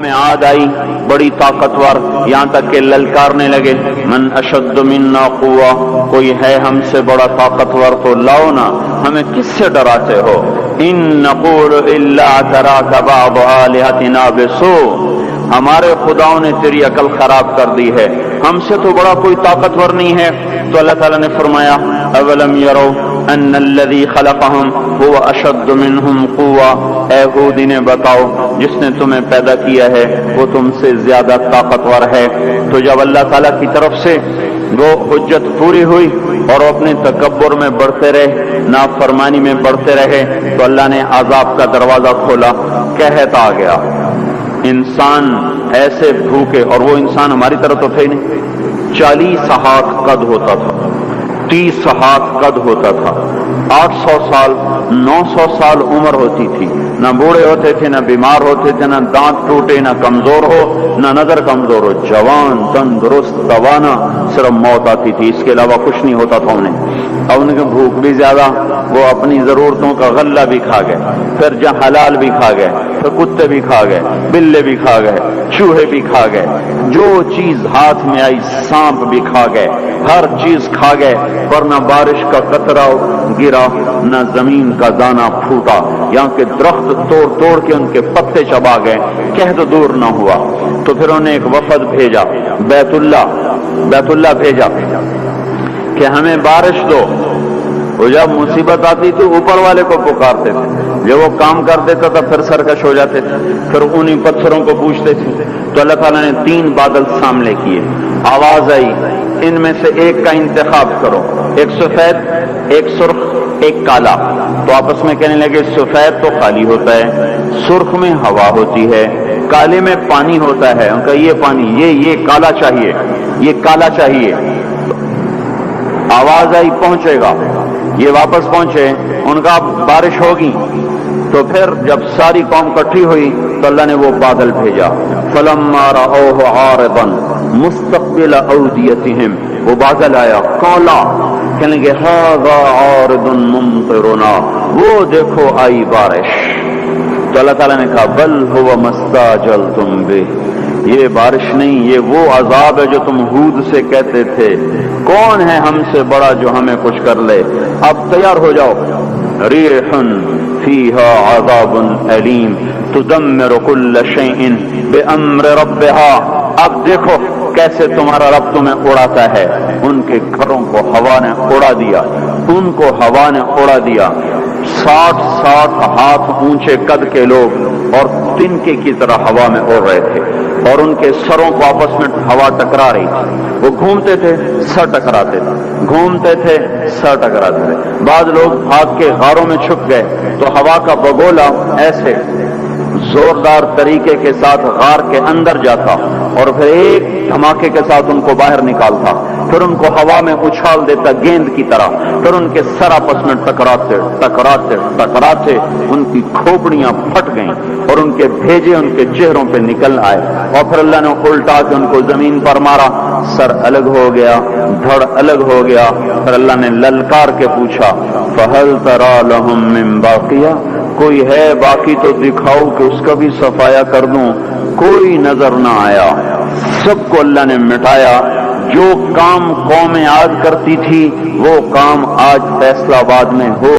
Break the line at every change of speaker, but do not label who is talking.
میں عاد آئی بڑی طاقتور، یہاں تک کہ للکارنے لگے من اشد منا قوہ، کوئی ہے ہم سے بڑا طاقتور تو لاؤ نا، ہمیں کس سے ڈراتے ہو؟ ان نقول الا تراک بعض آلہتنا بسوء، ہمارے خداؤں نے تیری عقل خراب کر دی ہے، ہم سے تو بڑا کوئی طاقتور نہیں ہے۔ تو اللہ تعالیٰ نے فرمایا اولم یروا ان الذی خلقہم هو اشد منہم قوہ، اے ہود انہیں بتاؤ جس نے تمہیں پیدا کیا ہے وہ تم سے زیادہ طاقتور ہے۔ تو جب اللہ تعالیٰ کی طرف سے وہ حجت پوری ہوئی اور اپنے تکبر میں بڑھتے رہے، نافرمانی میں بڑھتے رہے، تو اللہ نے عذاب کا دروازہ کھولا، قحط آ گیا، انسان ایسے بھوکے، اور وہ انسان ہماری طرح تو تھے نہیں، 40 ہاتھ قد ہوتا تھا، 30 ہاتھ قد ہوتا تھا، 800 سال 900 سال عمر ہوتی تھی، نہ بوڑھے ہوتے تھے، نہ بیمار ہوتے تھے، نہ دانت ٹوٹے، نہ کمزور ہو، نہ نظر کمزور ہو، جوان تندرست توانا، صرف موت آتی تھی، اس کے علاوہ کچھ نہیں ہوتا تھا انہیں۔ اور ان کی بھوک بھی زیادہ، وہ اپنی ضرورتوں کا غلہ بھی کھا گئے، پھر جہاں حلال بھی کھا گئے، پھر کتے بھی کھا گئے، بلے بھی کھا گئے، چوہے بھی کھا گئے، جو چیز ہاتھ میں آئی سانپ بھی کھا گئے، ہر چیز کھا گئے، پر نہ بارش کا قطرہ گرا، نہ زمین کا دانہ پھوٹا، یہاں کے درخت توڑ توڑ کے ان کے پتے چبا گئے، قحط دور نہ ہوا۔ تو پھر انہیں ایک وفد بھیجا، بیت اللہ بھیجا کہ ہمیں بارش دو۔ وہ جب مصیبت آتی تھی اوپر والے کو پکارتے تھے، جب وہ کام کر دیتا تھا پھر سرکش ہو جاتے تھے، پھر انہی پتھروں کو پوچھتے تھے۔ تو اللہ تعالیٰ نے 3 بادل سامنے کیے، آواز آئی ان میں سے ایک کا انتخاب کرو، ایک سفید، ایک سرخ، ایک کالا۔ تو آپس میں کہنے لگے سفید تو خالی ہوتا ہے، سرخ میں ہوا ہوتی ہے، کالے میں پانی ہوتا ہے، ان کا یہ پانی، یہ کالا چاہیے، یہ کالا چاہیے۔ آواز آئی پہنچے گا، یہ واپس پہنچے، ان کا بارش ہوگی۔ تو پھر جب ساری قوم اکٹھی ہوئی تو اللہ نے وہ بادل بھیجا، فلما رأوه عارضا مستقبل اودیتہم، وہ بادل آیا کالا، کہنے لگے ھذا عارض ممطرنا، وہ دیکھو آئی بارش۔ تو اللہ تعالیٰ نے کہا بل هو ما استعجلتم بہ، یہ بارش نہیں، یہ وہ عذاب ہے جو تم ہود سے کہتے تھے، کون ہے ہم سے بڑا جو ہمیں کچھ کر لے، اب تیار ہو جاؤ۔ ریح فیہا عذاب علیم تدمر کل شیء بامر ربہا، اب دیکھو کیسے تمہارا رب تمہیں اڑاتا ہے۔ ان کے گھروں کو ہوا نے اڑا دیا، ان کو ہوا نے اڑا دیا، 60 ہاتھ اونچے قد کے لوگ اور تنکے کی طرح ہوا میں اڑ رہے تھے، اور ان کے سروں کو آپس میں ہوا ٹکرا رہی تھی، وہ گھومتے تھے سر ٹکراتے تھے، گھومتے تھے سر ٹکراتے تھے۔ بعض لوگ بھاگ کے غاروں میں چھپ گئے تو ہوا کا بگولا ایسے زوردار طریقے کے ساتھ غار کے اندر جاتا اور پھر ایک دھماکے کے ساتھ ان کو باہر نکالتا، پھر ان کو ہوا میں اچھال دیتا گیند کی طرح، پھر ان کے سر آپس میں ٹکراتے ٹکراتے ٹکراتے ان کی کھوپڑیاں پھٹ گئیں اور ان کے بھیجے ان کے چہروں پہ نکل آئے، اور پھر اللہ نے الٹا کے ان کو زمین پر مارا، سر الگ ہو گیا، دھڑ الگ ہو گیا۔ پھر اللہ نے للکار کے پوچھا فہل تری لہم من باقیہ، کوئی ہے باقی تو دکھاؤ کہ اس کا بھی صفایا کر دوں۔ کوئی نظر نہ آیا، سب کو اللہ نے مٹایا۔ جو کام قوم عاد کرتی تھی وہ کام آج فیصلہ آباد میں ہو